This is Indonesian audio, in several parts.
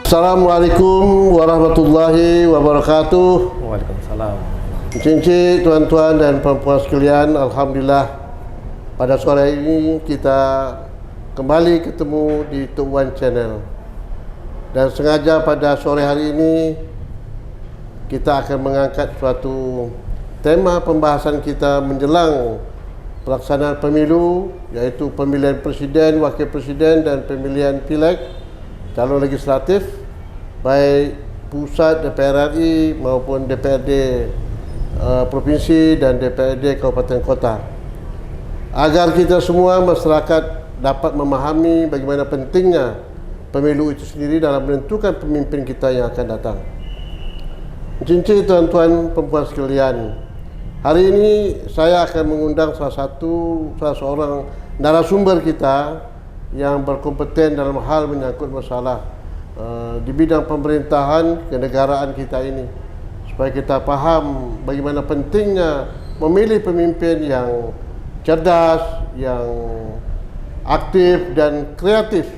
Assalamualaikum warahmatullahi wabarakatuh. Waalaikumsalam. Cincin tuan-tuan dan perempuan sekalian, alhamdulillah pada sore ini kita kembali ketemu di Tok Wan Channel. Dan sengaja pada sore hari ini kita akan mengangkat suatu tema pembahasan kita menjelang pelaksanaan pemilu, yaitu pemilihan presiden, wakil presiden dan pemilihan pileg calon legislatif baik pusat DPR RI maupun DPRD provinsi dan DPRD kabupaten kota, agar kita semua masyarakat dapat memahami bagaimana pentingnya pemilu itu sendiri dalam menentukan pemimpin kita yang akan datang. Cincin tuan-tuan perempuan sekalian, hari ini saya akan mengundang salah seorang narasumber kita yang berkompeten dalam hal menyangkut masalah di bidang pemerintahan kenegaraan kita ini, supaya kita faham bagaimana pentingnya memilih pemimpin yang cerdas, yang aktif dan kreatif.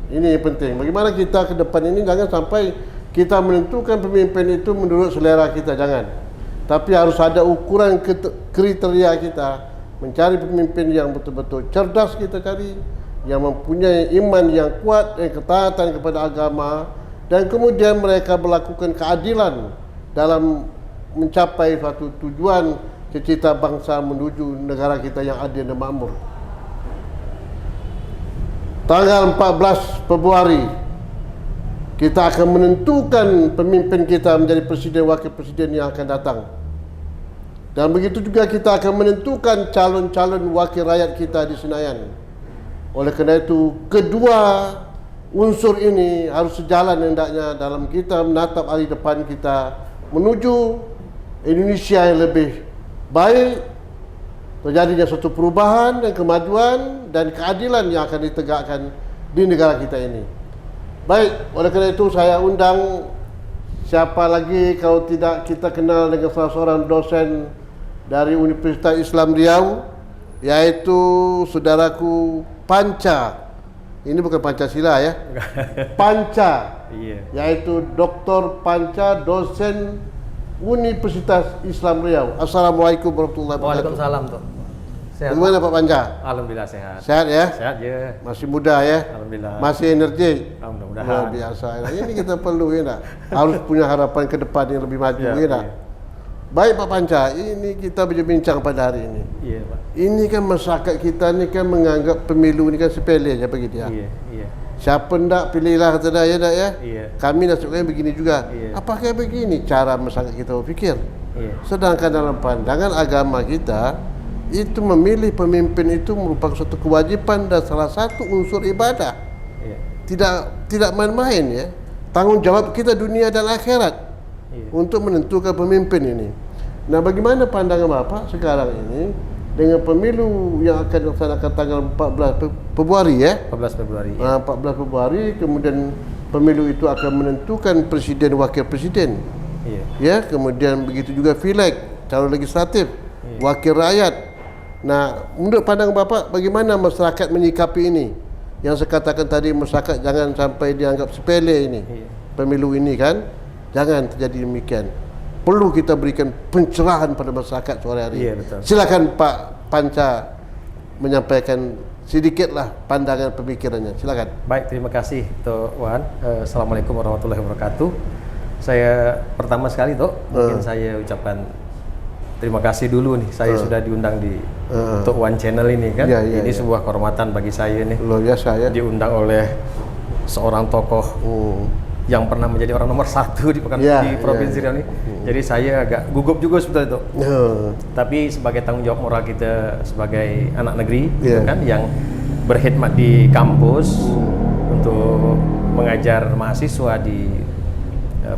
Ini penting. Bagaimana kita ke depan ini jangan sampai kita menentukan pemimpin itu menurut selera kita, jangan. Tapi harus ada ukuran kriteria kita mencari pemimpin yang betul-betul cerdas, kita cari yang mempunyai iman yang kuat dan ketaatan kepada agama, dan kemudian mereka melakukan keadilan dalam mencapai suatu tujuan cita-cita bangsa menuju negara kita yang adil dan makmur. Tanggal 14 Februari kita akan menentukan pemimpin kita menjadi presiden wakil presiden yang akan datang. Dan begitu juga kita akan menentukan calon-calon wakil rakyat kita di Senayan. Oleh kerana itu, kedua unsur ini harus sejalan hendaknya dalam kita menatap hari depan kita menuju Indonesia yang lebih baik, terjadinya suatu perubahan dan kemajuan dan keadilan yang akan ditegakkan di negara kita ini. Baik, oleh kerana itu saya undang, siapa lagi kalau tidak kita kenal dengan salah seorang dosen dari Universitas Islam Riau, yaitu saudaraku Panca. Ini bukan Pancasila ya. Panca. Iya. Yaitu Dr. Panca, dosen Universitas Islam Riau. Assalamualaikum warahmatullahi wabarakatuh. Waalaikumsalam tuh. Sehat. Bagaimana Pak Panca? Alhamdulillah sehat. Sehat ya? Sehat ya. Masih muda ya? Alhamdulillah. Masih energi? Mudah-mudahan. Luar biasa. Ini kita perlu ya nak? Harus punya harapan ke depan yang lebih maju ya nak? Iya. Baik Pak Panca, ini kita berbincang pada hari ini. Iya Pak. Ini kan masyarakat kita ni kan menganggap pemilu ni kan sepele je bagi dia. Iya, iya. Siapa ndak pilihlah kata dah ya nak ya. Iya. Kami nasibkan begini juga. Iya. Apakah begini cara masyarakat kita berfikir? Iya. Sedangkan dalam pandangan agama kita, itu memilih pemimpin itu merupakan suatu kewajiban dan salah satu unsur ibadah. Iya. Tidak main-main ya. Tanggung jawab kita dunia dan akhirat. Iya. Untuk menentukan pemimpin ini. Nah, bagaimana pandangan Bapak sekarang ini dengan pemilu yang akan dilaksanakan tanggal 14 Februari ya? 14 Februari. 14 Februari, kemudian pemilu itu akan menentukan presiden wakil presiden. Iya. Ya, kemudian begitu juga pileg, calon legislatif, iya, wakil rakyat. Nah, menurut pandangan Bapak bagaimana masyarakat menyikapi ini? Yang saya katakan tadi, masyarakat jangan sampai dianggap sepele ini. Iya. Pemilu ini kan? Jangan terjadi demikian. Perlu kita berikan pencerahan pada masyarakat sore hari. Iya, betul. Silakan Pak Panca menyampaikan sedikitlah pandangan pemikirannya. Silakan. Baik, terima kasih Tok Wan. Assalamualaikum warahmatullahi wabarakatuh. Saya pertama sekali Tok, mungkin saya ucapkan terima kasih dulu nih. Saya sudah diundang di Tok Wan Channel ini kan. Ini sebuah kehormatan bagi saya nih. Luar biasa ya. Diundang oleh seorang tokoh yang pernah menjadi orang nomor 1 di Provinsi Riau ini. Jadi saya agak gugup juga sebetulnya itu. Tapi sebagai tanggung jawab moral kita sebagai anak negeri gitu kan, yang berkhidmat di kampus untuk mengajar mahasiswa di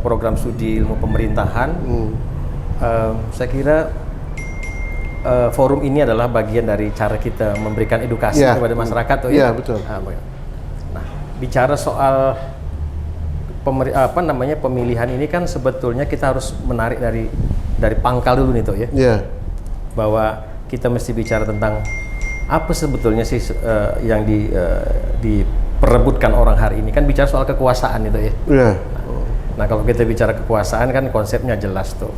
program studi ilmu pemerintahan, saya kira forum ini adalah bagian dari cara kita memberikan edukasi kepada masyarakat tuh ya. Betul. Nah, bicara soal pemilihan ini kan sebetulnya kita harus menarik dari pangkal dulu nih Tok ya. Iya. Bahwa kita mesti bicara tentang apa sebetulnya sih yang perebutkan orang hari ini kan bicara soal kekuasaan itu ya. Iya. Nah kalau kita bicara kekuasaan kan konsepnya jelas tuh.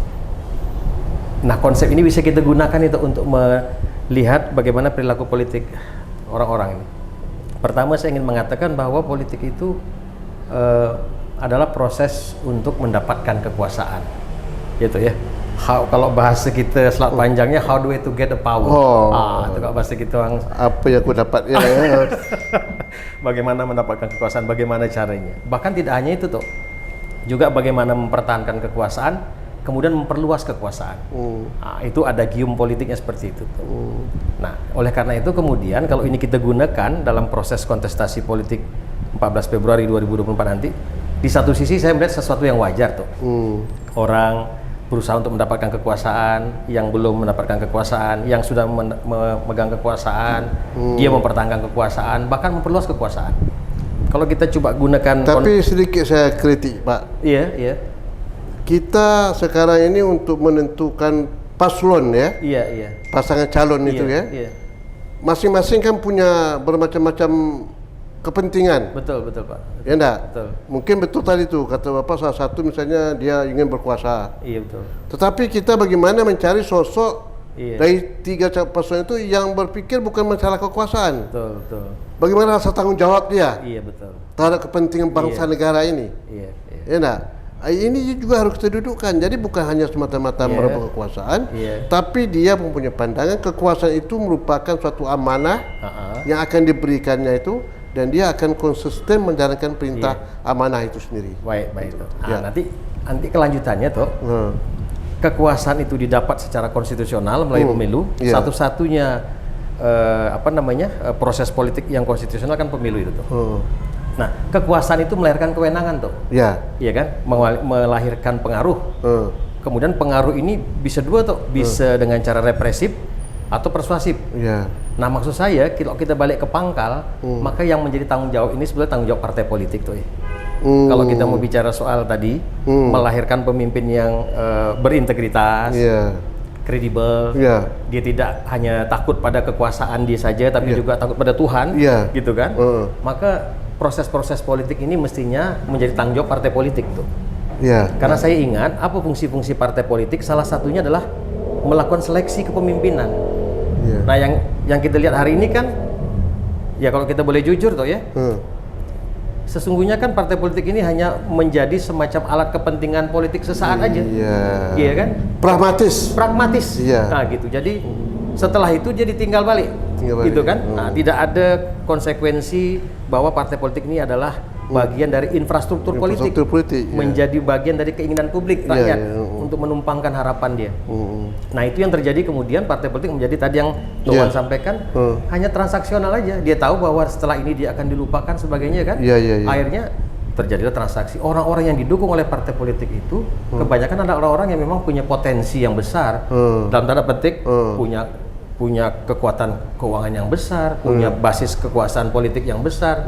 Nah konsep ini bisa kita gunakan itu untuk melihat bagaimana perilaku politik orang-orang ini. Pertama saya ingin mengatakan bahwa politik itu adalah proses untuk mendapatkan kekuasaan, gitu ya. Kalau bahasa kita selat panjangnya how do we to get the power. Itu kalau bahasa kita orang apa yang aku dapat ya. Bagaimana mendapatkan kekuasaan, bagaimana caranya. Bahkan tidak hanya itu tuh, juga bagaimana mempertahankan kekuasaan, kemudian memperluas kekuasaan. Itu ada gium politiknya seperti itu tuh. Nah, oleh karena itu kemudian kalau ini kita gunakan dalam proses kontestasi politik 14 Februari 2024 nanti, di satu sisi saya melihat sesuatu yang wajar tuh. Orang berusaha untuk mendapatkan kekuasaan, yang belum mendapatkan kekuasaan, yang sudah memegang kekuasaan, dia mempertahankan kekuasaan, bahkan memperluas kekuasaan. Kalau kita coba gunakan... Tapi sedikit saya kritik, Pak. Iya, iya. Kita sekarang ini untuk menentukan paslon ya, iya. pasangan calon itu ya, masing-masing kan punya bermacam-macam kepentingan. Betul Pak. Ya enggak? Betul. Mungkin betul tadi tuh kata Bapak, salah satu misalnya dia ingin berkuasa. Iya betul. Tetapi kita bagaimana mencari sosok dari tiga paslon itu yang berpikir bukan masalah kekuasaan. Betul. Bagaimana rasa tanggung jawab dia? Iya betul. Terhadap kepentingan bangsa negara ini. Iya. Ya enggak? Ini juga harus kita dudukkan. Jadi bukan hanya semata-mata merebut kekuasaan, tapi dia mempunyai pandangan kekuasaan itu merupakan suatu amanah yang akan diberikannya itu, dan dia akan konsisten menjalankan perintah amanah itu sendiri. Baik itu. Nanti kelanjutannya tuh, kekuasaan itu didapat secara konstitusional melalui pemilu. Satu-satunya proses politik yang konstitusional kan pemilu itu tuh. Nah, kekuasaan itu melahirkan kewenangan tuh. Iya kan? Melahirkan pengaruh. Kemudian pengaruh ini bisa dua tuh, bisa dengan cara represif atau persuasif. Nah, maksud saya kalau kita balik ke pangkal, maka yang menjadi tanggung jawab ini sebenarnya tanggung jawab partai politik tuh. Kalau kita mau bicara soal tadi melahirkan pemimpin yang berintegritas, kredibel, dia tidak hanya takut pada kekuasaan dia saja, tapi juga takut pada Tuhan, gitu kan? Maka proses-proses politik ini mestinya menjadi tanggung jawab partai politik tuh. Karena saya ingat apa fungsi-fungsi partai politik, salah satunya adalah melakukan seleksi kepemimpinan. Nah, yang kita lihat hari ini kan, ya kalau kita boleh jujur tuh ya, sesungguhnya kan partai politik ini hanya menjadi semacam alat kepentingan politik sesaat aja. Iya kan? Pragmatis. Nah gitu. Jadi setelah itu jadi tinggal balik. Gitu kan? Nah, tidak ada konsekuensi bahwa partai politik ini adalah bagian dari infrastruktur politik, menjadi bagian dari keinginan publik rakyat untuk menumpangkan harapan dia. Nah, itu yang terjadi kemudian partai politik menjadi tadi yang Tuan sampaikan, hanya transaksional aja. Dia tahu bahwa setelah ini dia akan dilupakan sebagainya kan. Akhirnya terjadilah transaksi. Orang-orang yang didukung oleh partai politik itu kebanyakan adalah orang-orang yang memang punya potensi yang besar, dalam tanda petik punya kekuatan keuangan yang besar, punya basis kekuasaan politik yang besar,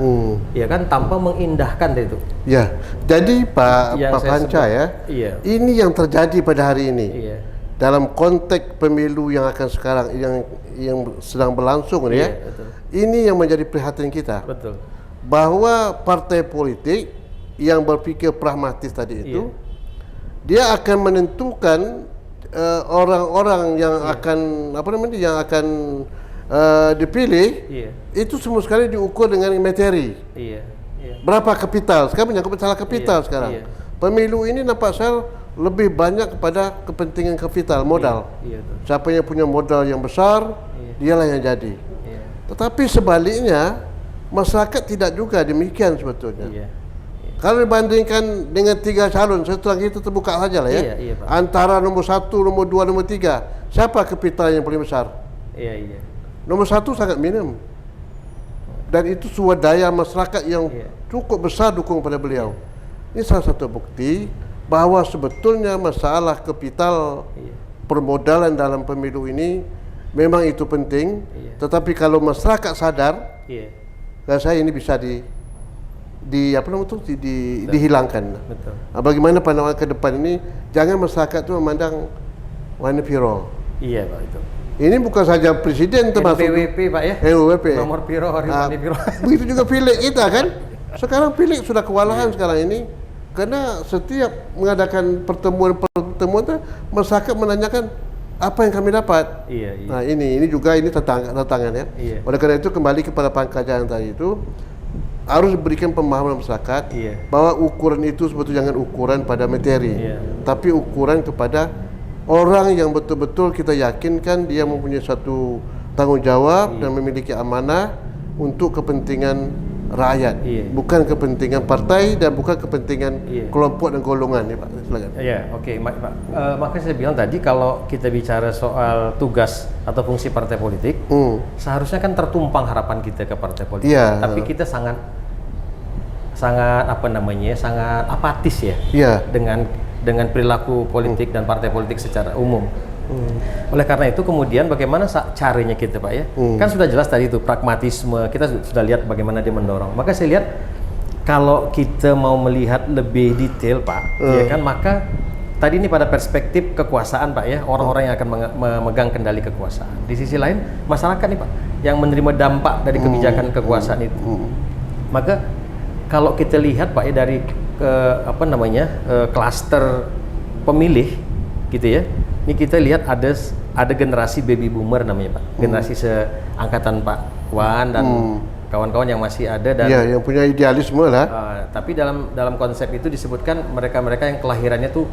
ya kan, tanpa mengindahkan itu. Jadi Pak Panca ini yang terjadi pada hari ini dalam konteks pemilu yang akan sekarang yang sedang berlangsung ini yang menjadi perhatian kita. Bahwa partai politik yang berpikir pragmatis tadi itu, dia akan menentukan orang-orang yang akan dipilih itu semua sekali diukur dengan materi. Berapa kapital? Sekarang menyangkut masalah kapital sekarang. Pemilu ini nampak saya lebih banyak kepada kepentingan kapital, modal. Siapa yang punya modal yang besar, dialah yang jadi. Tetapi sebaliknya masyarakat tidak juga demikian sebetulnya. Kalau dibandingkan dengan tiga calon, setelah itu terbuka saja lah antara nomor 1, nomor 2, nomor 3, siapa kapital yang paling besar? Nomor 1 sangat minim. Dan itu swadaya masyarakat yang cukup besar dukung pada beliau. Ini salah satu bukti bahwa sebetulnya masalah kapital permodalan dalam pemilu ini memang itu penting. Tetapi kalau masyarakat sadar, saya ini bisa dihilangkan. Bagaimana pandangan ke depan ini? Jangan masyarakat itu memandang warna biru. Pak itu. Ini bukan saja presiden termasuk NPWP Pak ya. NPWP. Nomor piro, hari piro. Begitu juga pileg kita kan. Sekarang pileg sudah kewalahan sekarang ini. Karena setiap mengadakan pertemuan masyarakat menanyakan apa yang kami dapat. Iya. Nah ini juga tantangan ya. Iya. Oleh karena itu kembali kepada pangkajan tadi itu harus berikan pemahaman masyarakat bahwa ukuran itu sebetulnya jangan ukuran pada materi, tapi ukuran kepada orang yang betul-betul kita yakinkan dia mempunyai satu tanggung jawab dan memiliki amanah untuk kepentingan rakyat, bukan kepentingan partai dan bukan kepentingan kelompok dan golongan ya Pak. Silakan. Iya, oke, Pak. Makanya saya bilang tadi kalau kita bicara soal tugas atau fungsi partai politik, seharusnya kan tertumpang harapan kita ke partai politik. Tapi kita sangat apatis ya. Dengan perilaku politik dan partai politik secara umum. Oleh karena itu kemudian bagaimana caranya kita Pak ya? Kan sudah jelas tadi itu pragmatisme, kita sudah lihat bagaimana dia mendorong. Maka saya lihat kalau kita mau melihat lebih detail Pak, ya kan, maka tadi ini pada perspektif kekuasaan Pak ya, orang-orang yang akan memegang kendali kekuasaan. Di sisi lain masyarakat nih Pak yang menerima dampak dari kebijakan kekuasaan itu. Maka kalau kita lihat Pak ya dari klaster pemilih gitu ya. Ini kita lihat ada generasi baby boomer namanya Pak. Generasi seangkatan Pak Wan dan kawan-kawan yang masih ada dan yang punya idealisme lah. Tapi dalam konsep itu disebutkan mereka-mereka yang kelahirannya tuh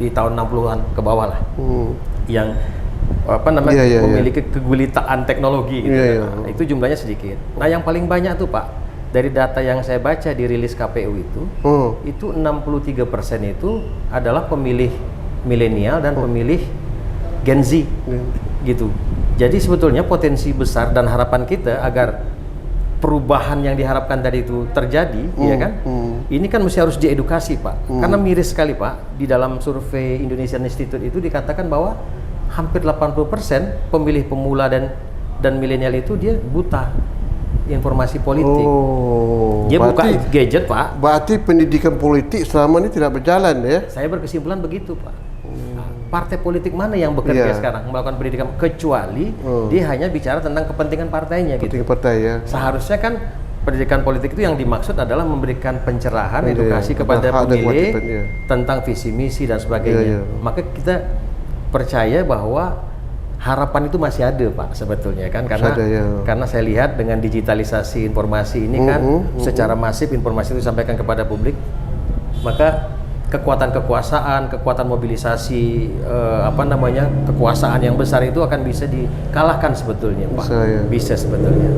di tahun 60-an ke bawah lah. Yang memiliki kegelitaan teknologi gitu. Nah, itu jumlahnya sedikit. Nah, yang paling banyak tuh Pak dari data yang saya baca di rilis KPU itu 63% itu adalah pemilih milenial dan pemilih Gen Z gitu. Jadi sebetulnya potensi besar dan harapan kita agar perubahan yang diharapkan tadi itu terjadi, ya kan? Ini kan mesti harus diedukasi Pak. Karena miris sekali Pak, di dalam survei Indonesian Institute itu dikatakan bahwa hampir 80% pemilih pemula dan milenial itu dia buta informasi politik. Dia buka gadget Pak. Berarti pendidikan politik selama ini tidak berjalan ya? Saya berkesimpulan begitu Pak. Partai politik mana yang bekerja sekarang melakukan pendidikan kecuali dia hanya bicara tentang kepentingan partainya gitu. Partai ya. Seharusnya kan pendidikan politik itu yang dimaksud adalah memberikan pencerahan, edukasi kepada pemilih tentang visi misi dan sebagainya. Maka kita percaya bahwa harapan itu masih ada Pak sebetulnya kan, karena saya lihat dengan digitalisasi informasi ini kan secara masif informasi itu disampaikan kepada publik, maka kekuatan kekuasaan, kekuatan mobilisasi kekuasaan yang besar itu akan bisa dikalahkan sebetulnya Pak. Bisa sebetulnya.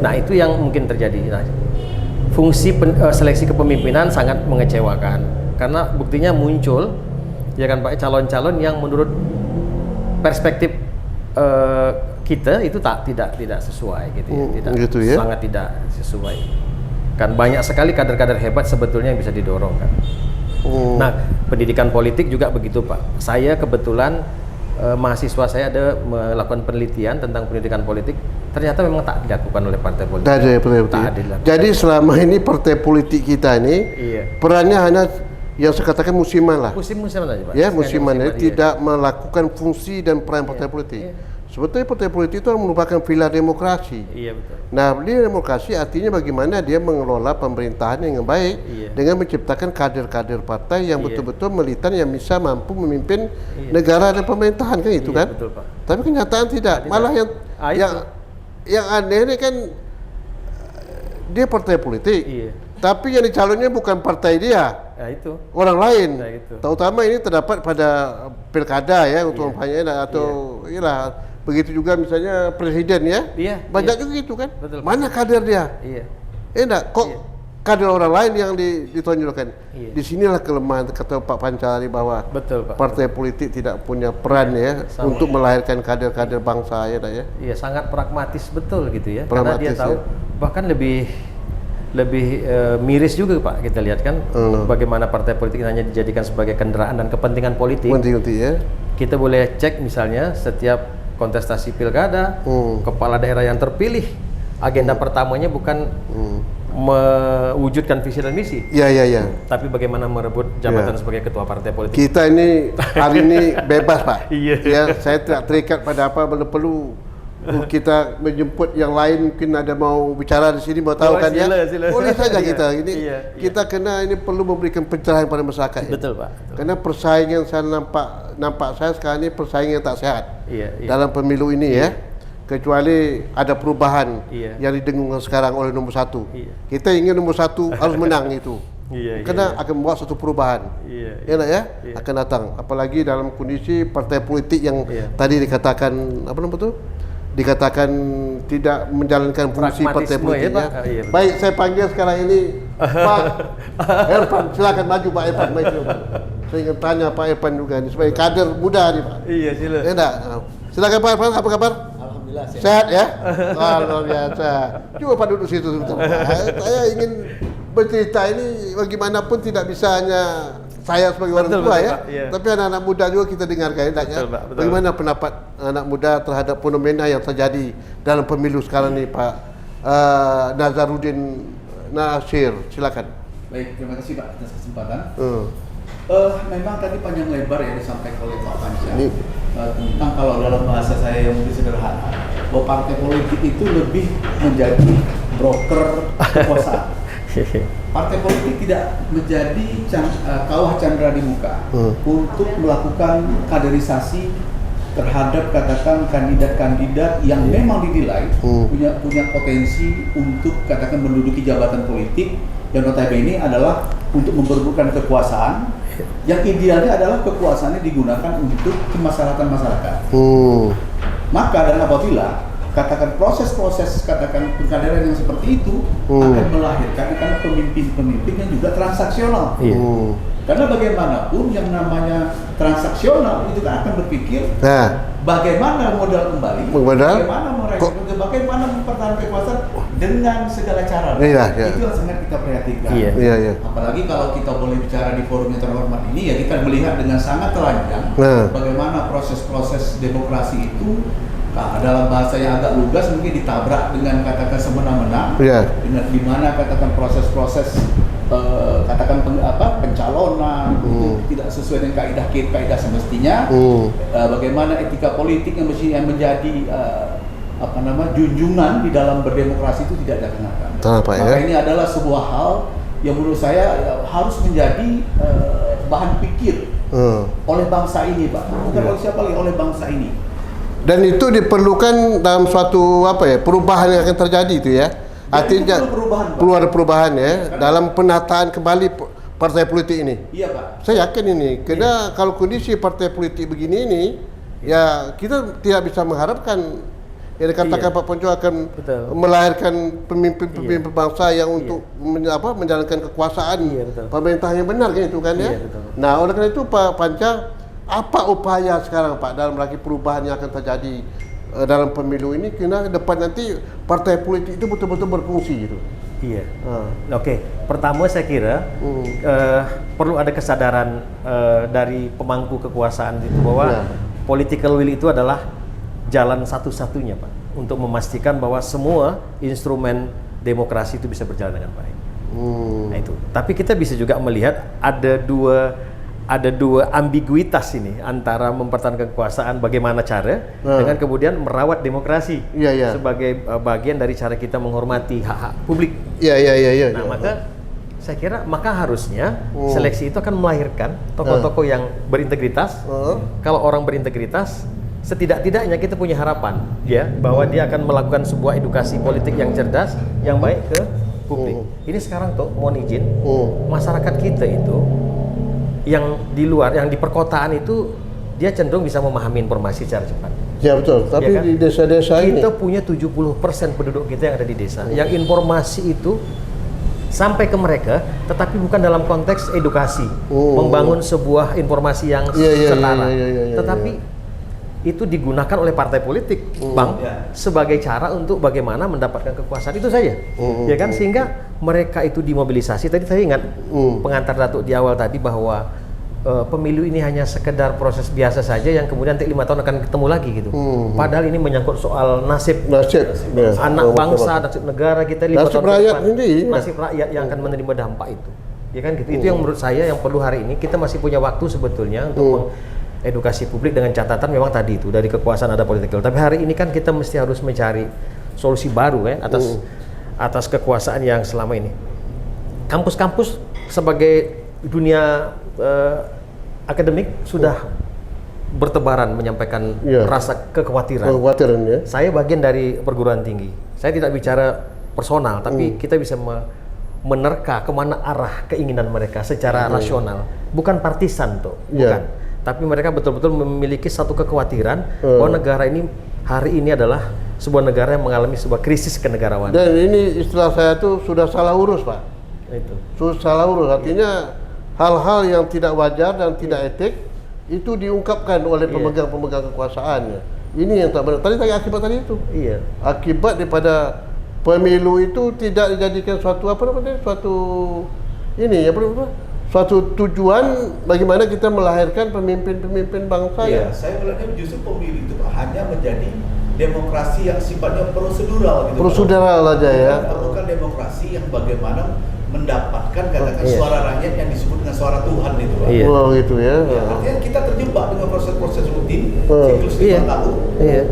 Nah, itu yang mungkin terjadi. Nah, fungsi seleksi kepemimpinan sangat mengecewakan karena buktinya muncul ya kan Pak calon-calon yang menurut perspektif kita itu tidak sesuai gitu ya, sangat tidak sesuai kan. Banyak sekali kader-kader hebat sebetulnya yang bisa didorong kan. Nah, pendidikan politik juga begitu Pak. Saya kebetulan mahasiswa saya ada melakukan penelitian tentang pendidikan politik, ternyata memang tak dilakukan oleh partai politik. Jadi selama ini partai politik kita ini perannya hanya yang saya katakan musiman lah. Musiman aja Pak. Ya, musiman ya, tidak melakukan fungsi dan peran partai politik. Sebetulnya partai politik itu merupakan pilar demokrasi. Iya betul. Nah, pilar demokrasi artinya bagaimana dia mengelola pemerintahan yang baik dengan menciptakan kader-kader partai yang betul-betul militan yang bisa mampu memimpin negara dan pemerintahan kan itu kan. Betul Pak. Tapi kenyataan tidak. Malah yang aneh ini kan dia partai politik. Tapi yang dicalonnya bukan partai dia. Itu orang lain. Terutama ini terdapat pada pilkada ya untuk kampanye atau begitu juga misalnya presiden ya. Banyak juga gitu kan. Betul, mana kader dia? Enggak kok kader orang lain yang ditonjolkan. Disinilah kelemahan kata Pak Pancari bahwa partai politik tidak punya peran ya untuk melahirkan kader-kader bangsa ya. Iya, sangat pragmatis betul gitu ya. Karena dia tahu bahkan lebih miris juga Pak, kita lihat kan bagaimana partai politik hanya dijadikan sebagai kendaraan dan kepentingan politik. Kita boleh cek misalnya setiap kontestasi pilkada, kepala daerah yang terpilih agenda pertamanya bukan mewujudkan visi dan misi. Iya. Tapi bagaimana merebut jabatan sebagai ketua partai politik? Kita ini hari ini bebas, Pak. Iya. Ya, saya tidak terikat pada apa, perlu kita menjemput yang lain, mungkin ada mau bicara di sini, mau tahu kan ya? Sila. Boleh saja Iya, kita. Ini iya. kita kena ini perlu memberikan pencerahan pada masyarakat. Betul, Pak. Betul. Karena persaingan saya nampak saya sekarang ini persaingan tak sehat. Iya. Dalam pemilu ini ya. Kecuali ada perubahan yang didengungkan sekarang oleh nomor 1. Kita ingin nomor 1 harus menang itu. Karena akan membawa satu perubahan. Ya nak ya? Akan datang. Apalagi dalam kondisi partai politik yang tadi dikatakan apa nama tu? Dikatakan tidak menjalankan fungsi partai politik ya. Baik, saya panggil sekarang ini Pak Irfan, silakan maju Pak Irfan. Saya ingin tanya Pak Irfan juga ini sebagai kader muda nih Pak. Iya, silakan. Ya tak? Silakan Pak Irfan, apa kabar? Sehat ya? Luar biasa. Coba Pak duduk situ sebentar. Saya ingin bercerita ini bagaimanapun tidak bisa hanya saya sebagai orang tua ya, tapi anak-anak muda juga kita dengarkan ya. Bagaimana pendapat anak muda terhadap fenomena yang terjadi dalam pemilu sekarang ini Pak Nazarudin Nasir, silakan. Baik, terima kasih Pak atas kesempatan. Memang tadi panjang lebar ya disampaikan oleh Pak Panca tentang kalau dalam bahasa saya yang lebih sederhana, bahwa partai politik itu lebih menjadi broker kekuasaan. Partai politik tidak menjadi kawah candra di muka untuk melakukan kaderisasi terhadap katakan kandidat-kandidat yang memang dinilai punya potensi untuk katakan menduduki jabatan politik, dan notabene adalah untuk memperebutkan kekuasaan yang idealnya adalah kekuasaannya digunakan untuk kemaslahatan masyarakat. Maka dan apabila katakan proses-proses katakan pengkaderan yang seperti itu akan melahirkan karena pemimpin-pemimpin yang juga transaksional. Karena bagaimanapun yang namanya transaksional itu kan akan berpikir bagaimana modal kembali, bagaimana mempertahankan kekuasaan dengan segala cara. Itu yang sangat kita perhatikan. Apalagi kalau kita boleh bicara di forum yang terhormat ini, ya kita melihat dengan sangat telanjang bagaimana proses-proses demokrasi itu dalam bahasa yang agak lugas mungkin ditabrak dengan katakan semena-mena, dengan di mana katakan proses-proses katakan pencalonan itu tidak sesuai dengan kaidah semestinya. Bagaimana etika politik yang menjadi junjungan di dalam berdemokrasi itu tidak dikenakan. Maka ini adalah sebuah hal yang menurut saya harus menjadi bahan pikir oleh bangsa ini, Pak. Bukan oleh siapa lagi, oleh bangsa ini. Dan itu diperlukan dalam suatu perubahan yang akan terjadi itu ya. Artinya perlu ada perubahan ya dalam penataan kembali partai politik ini. Iya Pak. Saya yakin ini, karena kalau kondisi partai politik begini ini, ya kita tidak bisa mengharapkan yang dikatakan Pak Ponco akan melahirkan pemimpin-pemimpin bangsa yang untuk menjalankan kekuasaan pemerintah yang benar kan itu kan ya. Nah oleh karena itu Pak Panca, apa upaya sekarang Pak dalam rangka perubahan yang akan terjadi dalam pemilu ini, kena depan nanti partai politik itu betul-betul berfungsi gitu. Oke. Pertama saya kira perlu ada kesadaran dari pemangku kekuasaan itu bahwa political will itu adalah jalan satu-satunya Pak untuk memastikan bahwa semua instrumen demokrasi itu bisa berjalan dengan baik. Nah itu. Tapi kita bisa juga melihat ada dua ambiguitas ini antara mempertahankan kekuasaan bagaimana cara dengan kemudian merawat demokrasi sebagai bagian dari cara kita menghormati hak-hak publik. Nah maka saya kira maka harusnya seleksi itu akan melahirkan tokoh-tokoh yang berintegritas. Kalau orang berintegritas, setidak-tidaknya kita punya harapan ya bahwa dia akan melakukan sebuah edukasi politik yang cerdas, yang baik ke publik. Ini sekarang tuh mohon izin masyarakat kita itu yang di luar, yang di perkotaan itu dia cenderung bisa memahami informasi secara cepat. Ya betul, tapi di desa-desa ini kita punya 70% penduduk kita yang ada di desa. Yang informasi itu sampai ke mereka, tetapi bukan dalam konteks edukasi, membangun sebuah informasi yang setara. Tetapi itu digunakan oleh partai politik, Bang, sebagai cara untuk bagaimana mendapatkan kekuasaan itu saja. Ya kan, sehingga mereka itu dimobilisasi. Tadi saya ingat pengantar Datuk di awal tadi bahwa pemilu ini hanya sekedar proses biasa saja yang kemudian nanti 5 tahun akan ketemu lagi gitu. Padahal ini menyangkut soal nasib anak bangsa, nasib negara kita 5 nasib tahun rakyat ke depan, ini, nasib rakyat yang akan menerima dampak itu. Ya kan gitu. Itu yang menurut saya yang perlu hari ini kita masih punya waktu sebetulnya untuk mengedukasi publik dengan catatan memang tadi itu dari kekuasaan ada politik. Tapi hari ini kan kita mesti harus mencari solusi baru kan atas kekuasaan yang selama ini. Kampus-kampus sebagai dunia akademik sudah bertebaran menyampaikan rasa kekhawatiran. Ya. Saya bagian dari perguruan tinggi. Saya tidak bicara personal, tapi kita bisa menerka kemana arah keinginan mereka secara rasional, bukan partisan tuh, bukan. Tapi mereka betul-betul memiliki satu kekhawatiran bahwa negara ini hari ini adalah sebuah negara yang mengalami sebuah krisis kenegarawanan. Dan ini istilah saya tuh sudah salah urus, Pak. Itu. Sudah salah urus, artinya hal-hal yang tidak wajar dan tidak etik itu diungkapkan oleh pemegang-pemegang kekuasaannya. Ini yang tak benar. Tadi akibat tadi itu. Iya. Akibat daripada pemilu itu tidak dijadikan suatu suatu tujuan bagaimana kita melahirkan pemimpin-pemimpin bangsa. Saya melihatnya justru pemilu itu hanya menjadi demokrasi yang sifatnya prosedural gitu. Prosedural aja ya. Bukan demokrasi yang bagaimana mendapatkan katakan suara rakyat yang disebut dengan suara Tuhan itu, Pak. Gitu ya. Artinya kita terjebak dengan proses-proses rutin, siklus 5 tahun,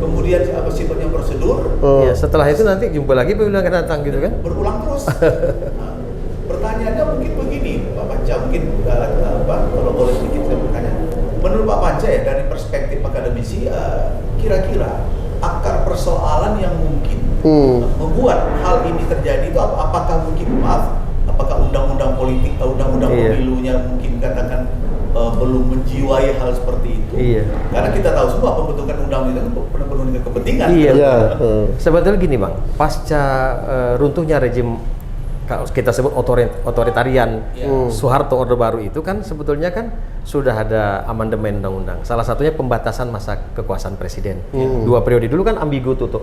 kemudian sifatnya prosedur. Setelah itu nanti jumpa lagi pemilu akan datang gitu kan? Berulang terus. Nah, pertanyaannya mungkin begini, Pak Panca, mungkin kalau boleh sedikit saya bertanya, menurut Pak Panca ya dari perspektif akademisi, kira-kira akar persoalan yang mungkin membuat hal ini terjadi itu apakah mungkin apakah undang-undang politik atau undang-undang pemilunya mungkin katakan belum menjiwai hal seperti itu. Karena kita tahu semua pembentukan undang-undang itu penuh dengan kepentingan. Sebetulnya gini Bang, pasca runtuhnya rejim kalau kita sebut otoritarian Soeharto Orde Baru itu kan sebetulnya kan sudah ada amandemen undang-undang. Salah satunya pembatasan masa kekuasaan presiden. 2 periode dulu kan ambigu tuh.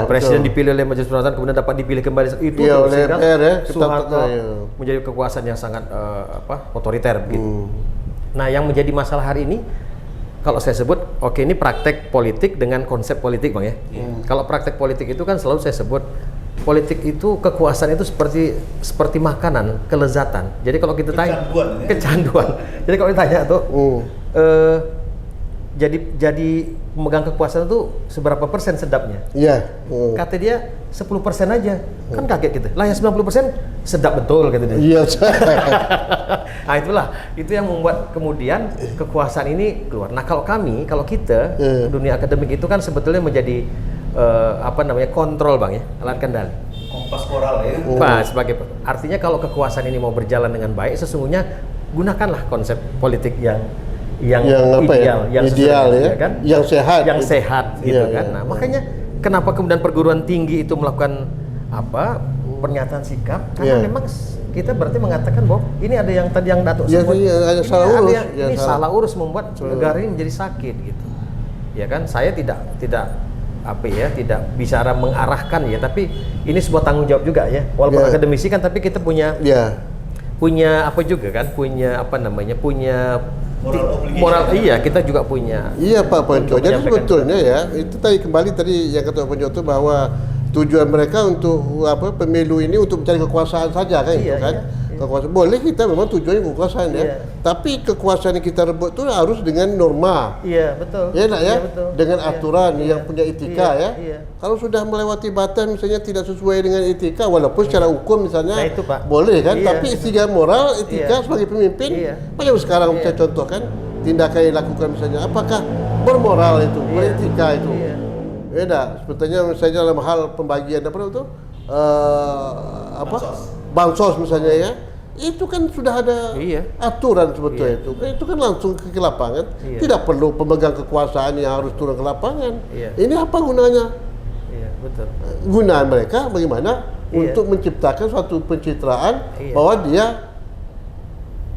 Presiden dipilih oleh Majelis Peraturan kemudian dapat dipilih kembali itu sehingga Soeharto menjadi kekuasaan yang sangat otoriter begitu. Nah, yang menjadi masalah hari ini kalau saya sebut ini praktek politik dengan konsep politik Bang ya. Kalau praktek politik itu kan selalu saya sebut politik itu kekuasaan itu seperti makanan, kelezatan. Jadi kalau kita tanya kecanduan. Jadi kalau ditanya tuh jadi memegang kekuasaan itu seberapa persen sedapnya? Kata dia 10% aja. Kan kaget gitu. Lah ya 90% sedap betul kata dia. Nah, itu yang membuat kemudian kekuasaan ini keluar. Nah, kalau kita dunia akademik itu kan sebetulnya menjadi kontrol Bang ya, alat kendali. Kompas moral ya. Artinya kalau kekuasaan ini mau berjalan dengan baik, sesungguhnya gunakanlah konsep politik yang ideal, yang sehat gitu kan. Nah, makanya kenapa kemudian perguruan tinggi itu melakukan pernyataan sikap? Karena memang kita berarti mengatakan bahwa ini ada yang tadi yang Datuk sebut, ini salah urus membuat negara ini menjadi sakit gitu. Ya kan, saya tidak bicara mengarahkan ya, tapi ini sebuah tanggung jawab juga ya. Walaupun akademisi kan, tapi kita punya moral. Kita juga punya. Pak Ponco. Jadi sebetulnya ya, itu kembali tadi yang kata Ponco itu bahwa tujuan mereka untuk pemilu ini untuk mencari kekuasaan saja kan kekuasaan. Boleh kita memang tujuannya kekuasaan tapi kekuasaan yang kita rebut itu harus dengan norma. Betul. Betul. Dengan aturan yang punya etika Kalau sudah melewati batas misalnya tidak sesuai dengan etika, walaupun secara hukum misalnya itu, Pak, boleh kan, tapi segi moral, etika sebagai pemimpin, macam sekarang saya contohkan tindakan yang dilakukan misalnya, apakah bermoral itu, beretika itu? Beda. Sebetulnya misalnya dalam hal pembagian bansos misalnya itu kan sudah ada aturan sebetulnya itu kan langsung ke lapangan, tidak perlu pemegang kekuasaan yang harus turun ke lapangan. Ini apa gunanya? Betul. Gunaan mereka bagaimana untuk menciptakan suatu pencitraan bahwa dia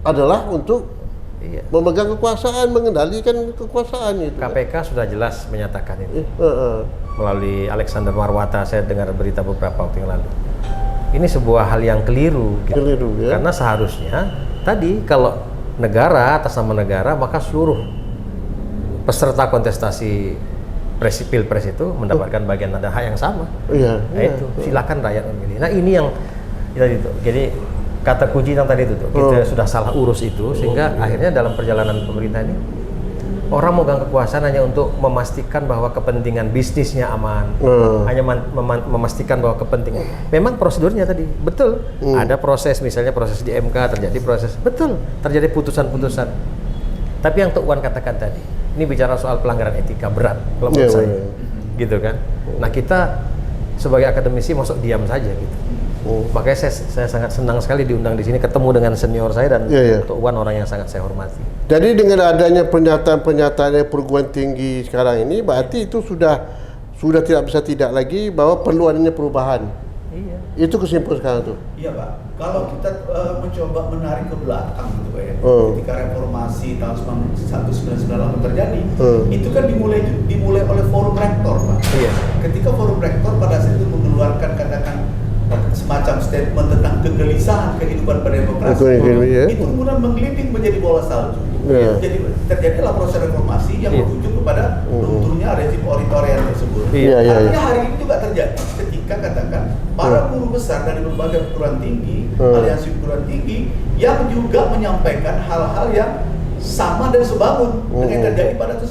adalah untuk memegang kekuasaan, mengendalikan kekuasaan itu. KPK sudah jelas menyatakan itu melalui Alexander Marwata. Saya dengar berita beberapa waktu yang lalu. Ini sebuah hal yang keliru gitu. Karena seharusnya tadi kalau negara, atas nama negara, maka seluruh peserta kontestasi pilpres itu mendapatkan bagian dan hak yang sama. Iya. Nah, itu silakan rakyat memilih. Nah ini yang itu. Jadi kata kunci yang tadi itu tuh, kita sudah salah urus itu sehingga akhirnya dalam perjalanan pemerintah ini orang memegang kekuasaan hanya untuk memastikan bahwa kepentingan bisnisnya aman, hanya memastikan bahwa kepentingan. Memang prosedurnya tadi betul, ada proses, misalnya proses di MK terjadi proses, betul terjadi putusan-putusan. Tapi yang Tok Wan katakan tadi, ini bicara soal pelanggaran etika berat kalau menurut saya, gitu kan. Nah kita sebagai akademisi masuk diam saja gitu. Makanya saya sangat senang sekali diundang di sini, ketemu dengan senior saya dan Tok Wan orang yang sangat saya hormati. Jadi dengan adanya pernyataan perguruan tinggi sekarang ini, berarti itu sudah tidak bisa tidak lagi bahwa perlu adanya perubahan. Iya. Itu kesimpulan sekarang tuh. Iya Pak, kalau kita mencoba menarik ke belakang gitu Pak ya, ketika reformasi tahun 1998 terjadi, itu kan dimulai oleh forum rektor Pak. Iya. Ketika forum rektor pada saat itu mengeluarkan katakan semacam statement tentang kegelisahan kehidupan berdemokrasi, itu kemudian menggelinding menjadi bola salju. Jadi terjadilah proses reformasi yang berujung kepada runtuhnya rezim otoriter tersebut. Artinya hari ini juga terjadi ketika katakan para guru besar dari berbagai perguruan tinggi, aliansi perguruan tinggi yang juga menyampaikan hal-hal yang sama dan sebangun dengan yang terjadi pada tahun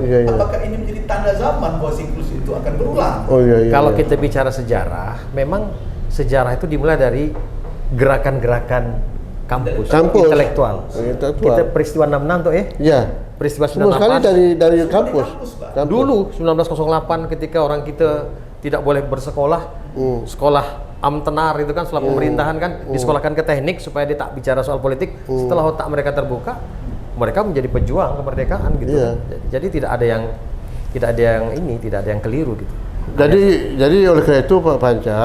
98. Apakah ini menjadi tanda zaman bahwa siklus itu akan berulang? Kalau kita bicara sejarah, memang sejarah itu dimulai dari gerakan-gerakan kampus. Intelektual. Kita peristiwa 66 tuh peristiwa 98. Sekali dari kampus. Dulu 1908 ketika orang kita tidak boleh bersekolah, sekolah amtenar itu kan setelah pemerintahan kan disekolahkan ke teknik supaya dia tak bicara soal politik. Setelah otak mereka terbuka, mereka menjadi pejuang kemerdekaan gitu. Jadi tidak ada yang keliru gitu. Jadi oleh karena itu Pak Panca,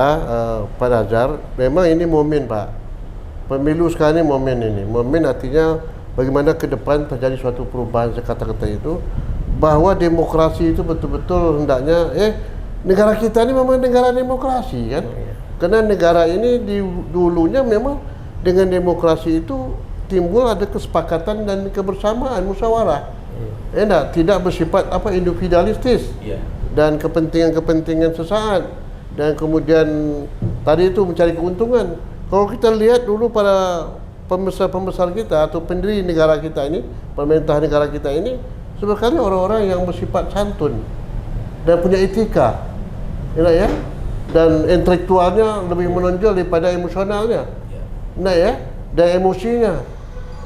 Pak Nazar, memang ini momen Pak. Pemilu sekarang ini momen artinya bagaimana ke depan terjadi suatu perubahan kata-kata itu, bahwa demokrasi itu betul-betul hendaknya negara kita ini memang negara demokrasi kan. Karena negara ini dulunya memang dengan demokrasi itu timbul ada kesepakatan dan kebersamaan, musyawarah. Tidak bersifat individualistis dan kepentingan sesaat, dan kemudian tadi itu mencari keuntungan. Kalau kita lihat dulu para pembesar kita atau pendiri negara kita ini, pemerintah negara kita ini, sebenarnya orang-orang yang bersifat santun dan punya etika, dan intelektualnya lebih menonjol daripada emosionalnya, dan emosinya,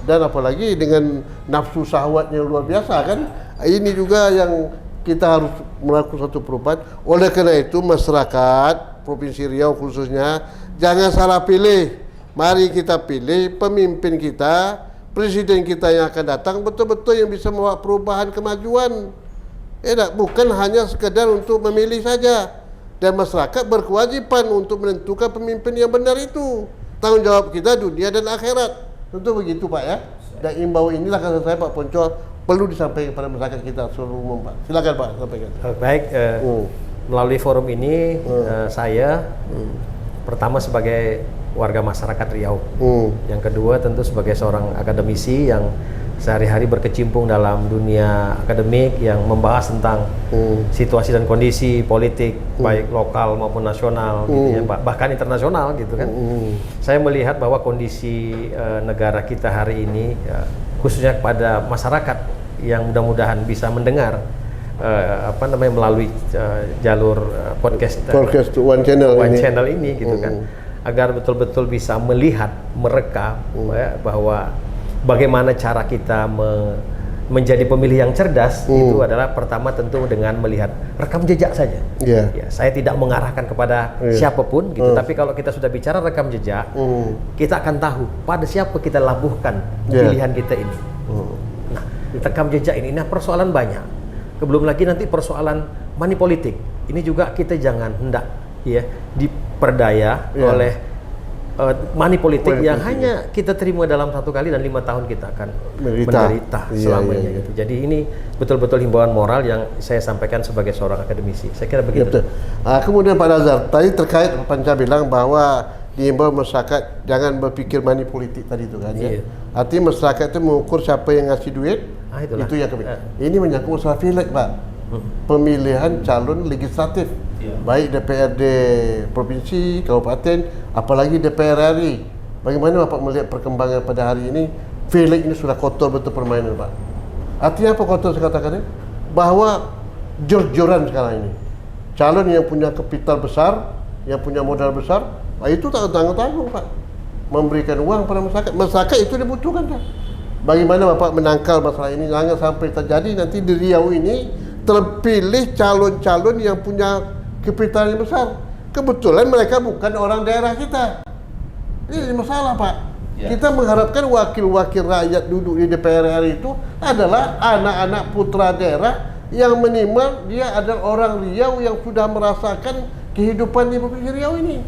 dan apalagi dengan nafsu syahwatnya luar biasa kan. Ini juga yang kita harus melakukan suatu perubahan. Oleh karena itu masyarakat Provinsi Riau khususnya jangan salah pilih. Mari kita pilih pemimpin kita, presiden kita yang akan datang betul-betul yang bisa membawa perubahan kemajuan. Bukan hanya sekedar untuk memilih saja. Dan masyarakat berkewajiban untuk menentukan pemimpin yang benar itu. Tanggung jawab kita dunia dan akhirat. Tentu begitu Pak ya. Dan imbauan inilah kata saya Pak Poncol perlu disampaikan kepada masyarakat kita seluruh umum Pak. Silakan Pak sampaikan. Baik, melalui forum ini saya pertama sebagai warga masyarakat Riau, yang kedua tentu sebagai seorang akademisi yang sehari-hari berkecimpung dalam dunia akademik yang membahas tentang situasi dan kondisi politik baik lokal maupun nasional, gitu ya, bahkan internasional gitu kan. Saya melihat bahwa kondisi negara kita hari ini, khususnya kepada masyarakat yang mudah-mudahan bisa mendengar melalui jalur podcast One Channel ini gitu kan, agar betul-betul bisa melihat, merekam bahwa bagaimana cara kita menjadi pemilih yang cerdas. Itu adalah pertama tentu dengan melihat rekam jejak saja. Ya, saya tidak mengarahkan kepada siapapun gitu, tapi kalau kita sudah bicara rekam jejak, kita akan tahu pada siapa kita labuhkan pilihan kita ini. Nah, rekam jejak ini persoalan banyak. Belum lagi nanti persoalan money politik. Ini juga kita jangan hendak diperdaya oleh money politik yang hanya kita terima dalam 1 kali dan 5 tahun kita akan menderita selamanya. Gitu. Jadi ini betul-betul himbauan moral yang saya sampaikan sebagai seorang akademisi. Saya kira begitu. Kemudian Pak Nazar, tadi terkait Panca bilang bahwa diimbau masyarakat jangan berfikir money politik tadi itu kan ya. Artinya masyarakat itu mengukur siapa yang ngasih duit, itu yang ini menyangkut masalah pileg Pak. Pemilihan calon legislatif, baik DPRD provinsi, kabupaten, apalagi DPR RI. Bagaimana Bapak melihat perkembangan pada hari ini? Pileg ini sudah kotor betul permainan Pak. Artinya apa kotor saya katakan? Bahwa jor-joran sekarang ini. Calon yang punya kapital besar, yang punya modal besar, itu tak tanggung-tanggung Pak. Memberikan uang pada masyarakat. Masyarakat itu dibutuhkan Pak. Bagaimana Bapak menangkal masalah ini? Jangan sampai terjadi nanti di Riau ini terpilih calon-calon yang punya kapital yang besar. Kebetulan mereka bukan orang daerah kita. Ini masalah Pak. Kita mengharapkan wakil-wakil rakyat duduk di DPR RI itu adalah anak-anak putra daerah yang minimal dia adalah orang Riau yang sudah merasakan kehidupan di Provinsi Riau ini.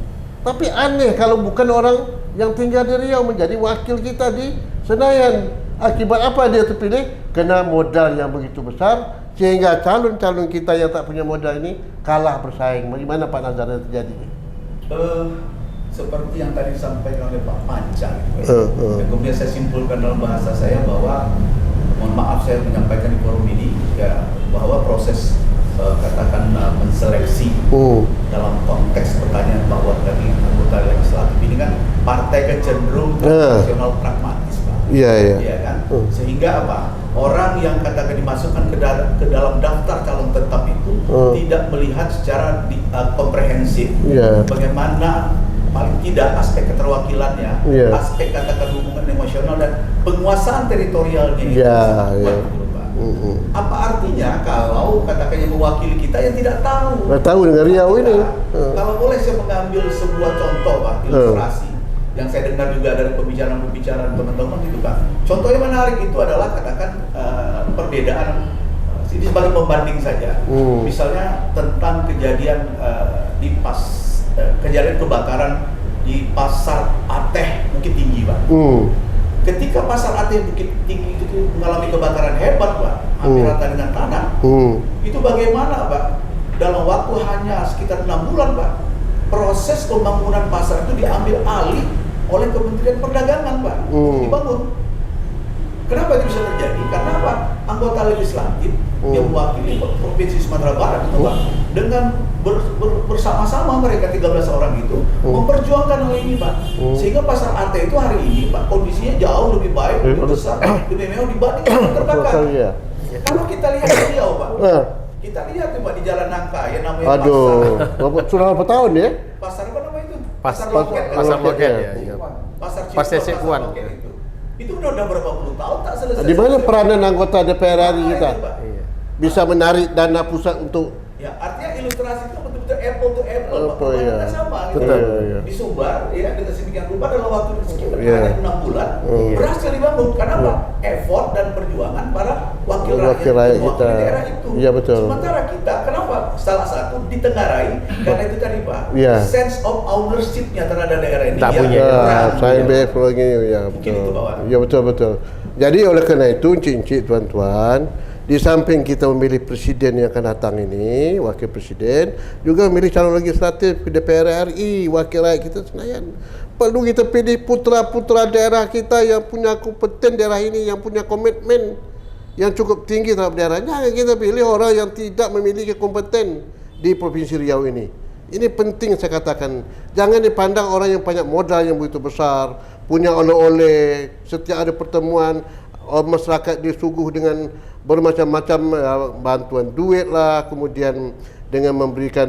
Tapi aneh kalau bukan orang yang tinggal di Riau menjadi wakil kita di Senayan. Akibat apa dia terpilih? Kena modal yang begitu besar sehingga calon-calon kita yang tak punya modal ini kalah bersaing. Bagaimana Pak Nazar yang terjadi? Seperti yang tadi disampaikan oleh Pak Panca, kemudian saya simpulkan dalam bahasa saya bahwa, mohon maaf saya menyampaikan di forum ini, ya, bahwa proses katakan menseleksi dalam konteks pertanyaan bahwa dari anggota legislatif ini kan partai kecenderung nasional pragmatis Pak. Iya kan? Sehingga apa? Orang yang katakan dimasukkan ke dalam daftar calon tetap itu tidak melihat secara komprehensif bagaimana paling tidak aspek keterwakilannya, aspek katakan hubungan emosional dan penguasaan teritorialnya itu Apa artinya kalau katakan yang mewakili kita yang tidak tahu? Nggak tahu dengan Riau ini. Kalau boleh saya mengambil sebuah contoh Pak, ilustrasi yang saya dengar juga dari pembicaraan teman-teman itu Pak. Contoh yang menarik itu adalah katakan perbedaan ini sebagai pembanding saja. Misalnya tentang kejadian di kejadian kebakaran di Pasar Ateh Bukit Tinggi Pak. Ketika Pasar Ateh Bukit Tinggi itu mengalami kebakaran hebat Pak, hampir rata dengan tanah, itu bagaimana Pak? Dalam waktu hanya sekitar 6 bulan Pak, proses pembangunan pasar itu diambil alih oleh Kementerian Perdagangan Pak, dibangun. Kenapa itu bisa terjadi? Karena apa? Anggota legislatif yang mewakili Provinsi Sumatera Barat itu Pak, dengan bersama-sama mereka 13 orang itu memperjuangkan hal ini Pak. Sehingga Pasar Ateh itu hari ini Pak kondisinya jauh lebih baik, lebih besar, lebih mewah dibanding yang terbakar. Kalau kita lihat di Riau Pak, kita lihat tuh Pak di Jalan Nangka yang namanya Pasar. Sudah berapa tahun ya? Pasar apa namanya itu? Pasar Loket ya. Pasar Cipuan itu udah berapa puluh tahun tak selesai. Di mana peranan anggota DPR RI kita? Bisa menarik dana pusat untuk artinya ilustrasi itu betul-betul apple to apple, perbedaannya sama gitu. Di Sumbar, ya dengan sedemikian rupa dalam waktu sekitar 6 bulan berhasil dibangun. Karena apa? Effort dan perjuangan para wakil rakyat kita. Daerah itu. Iya betul. Sementara kita, kenapa? Salah satu ditengarai karena itu tadi Pak, sense of ownership-nya terhadap daerah ini. Tak punya. Saya BF lagi, ya betul. Ya betul. Jadi oleh karena itu, cincin tuan-tuan, di samping kita memilih presiden yang akan datang ini, wakil presiden, juga memilih calon legislatif ke DPR RI, wakil rakyat kita Senayan. Perlu kita pilih putra-putra daerah kita yang punya kompeten daerah ini, yang punya komitmen yang cukup tinggi terhadap daerah. Jangan kita pilih orang yang tidak memiliki kompeten di Provinsi Riau ini. Ini penting saya katakan. Jangan dipandang orang yang banyak modal yang begitu besar, punya oleh-oleh, setiap ada pertemuan, masyarakat disuguh dengan bermacam-macam bantuan duit lah, kemudian dengan memberikan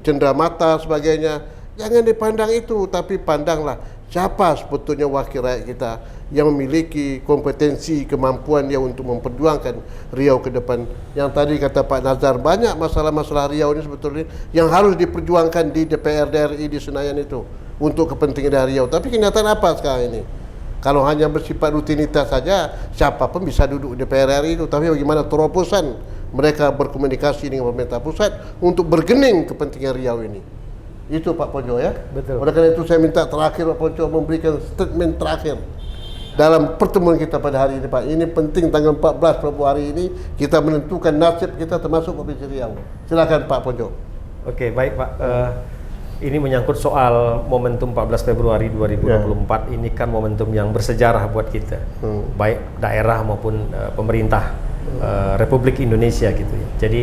cenderamata sebagainya. Jangan dipandang itu, tapi pandanglah siapa sebetulnya wakil rakyat kita yang memiliki kompetensi, kemampuan dia untuk memperjuangkan Riau ke depan. Yang tadi kata Pak Nazar, banyak masalah-masalah Riau ini sebetulnya yang harus diperjuangkan di DPR RI di Senayan itu untuk kepentingan dari Riau. Tapi kenyataan apa sekarang ini? Kalau hanya bersifat rutinitas saja, siapapun bisa duduk di DPR RI itu. Tapi bagaimana terobosan mereka berkomunikasi dengan pemerintah pusat untuk bergening kepentingan Riau ini. Itu Pak Pojo ya. Betul. Oleh karena itu saya minta terakhir Pak Pojo memberikan statement terakhir dalam pertemuan kita pada hari ini Pak. Ini penting tanggal 14 Februari ini kita menentukan nasib kita termasuk Provinsi Riau. Silakan Pak Pojo. Oke, baik Pak. ini menyangkut soal momentum 14 Februari 2024. Ini kan momentum yang bersejarah buat kita, baik daerah maupun pemerintah Republik Indonesia gitu ya. Jadi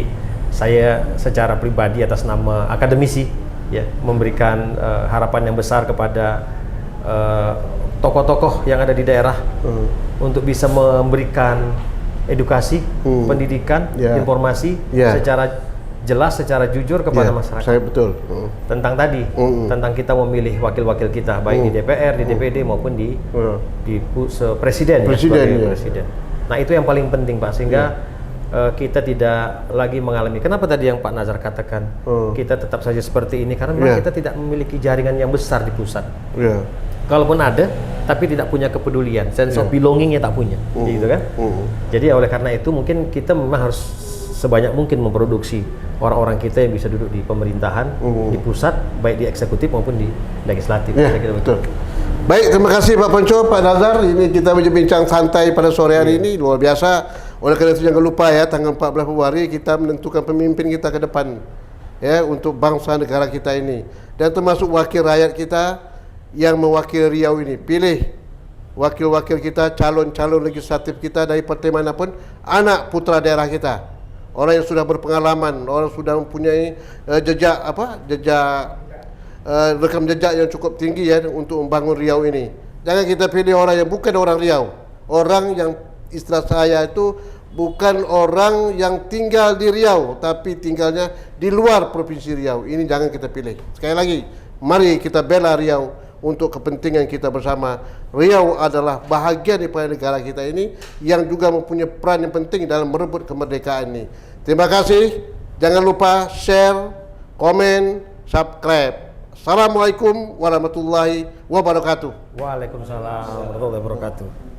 saya secara pribadi atas nama akademisi ya memberikan harapan yang besar kepada tokoh-tokoh yang ada di daerah untuk bisa memberikan edukasi, pendidikan, informasi secara jelas, secara jujur kepada masyarakat. Saya betul. Tentang tadi, tentang kita memilih wakil-wakil kita, baik di DPR, di DPD maupun di presiden. Presiden. Nah itu yang paling penting Pak, sehingga kita tidak lagi mengalami. Kenapa tadi yang Pak Nazar katakan kita tetap saja seperti ini? Karena memang kita tidak memiliki jaringan yang besar di pusat. Kalaupun ada, tapi tidak punya kepedulian, sense of belongingnya tak punya, gitu kan? Jadi oleh karena itu mungkin kita memang harus sebanyak mungkin memproduksi orang-orang kita yang bisa duduk di pemerintahan, di pusat, baik di eksekutif maupun di legislatif. Betul. Baik, terima kasih Pak Ponco, Pak Nazar. Ini kita berbincang santai pada sore hari ini, luar biasa. Oleh karena itu jangan lupa ya, tanggal 14 Februari kita menentukan pemimpin kita ke depan, ya, untuk bangsa negara kita ini, dan termasuk wakil rakyat kita yang mewakili Riau ini. Pilih wakil-wakil kita, calon-calon legislatif kita dari partai manapun, anak putra daerah kita. Orang yang sudah berpengalaman, orang sudah mempunyai rekam jejak yang cukup tinggi ya untuk membangun Riau ini. Jangan kita pilih orang yang bukan orang Riau. Orang yang istilah saya itu bukan orang yang tinggal di Riau, tapi tinggalnya di luar provinsi Riau. Ini jangan kita pilih. Sekali lagi, mari kita bela Riau untuk kepentingan kita bersama. Riau adalah bahagian daripada negara kita ini yang juga mempunyai peran yang penting dalam merebut kemerdekaan ini. Terima kasih. Jangan lupa share, komen, subscribe. Assalamualaikum warahmatullahi wabarakatuh. Waalaikumsalam warahmatullahi wabarakatuh.